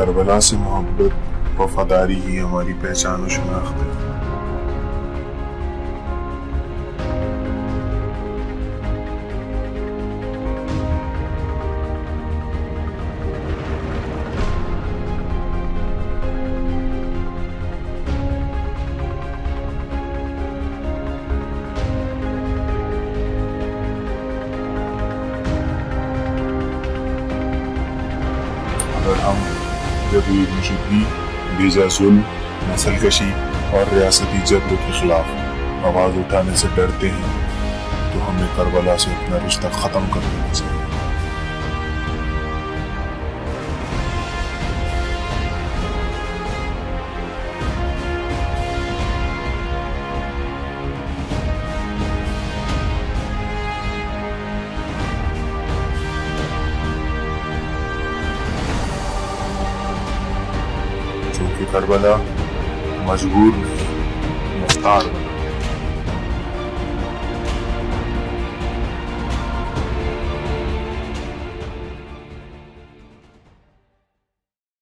کربلا سے محبت وفاداری ہی ہماری پہچان و شناخت ہے۔ اگر ہم جدید مشرقی بیجا ظلم، نسل کشی اور ریاستی جبر کے خلاف آواز اٹھانے سے ڈرتے ہیں تو ہمیں کربلا سے اپنا رشتہ ختم کر دینا چاہیے۔ کیونکہ کربلا مجبور نہیں، مختار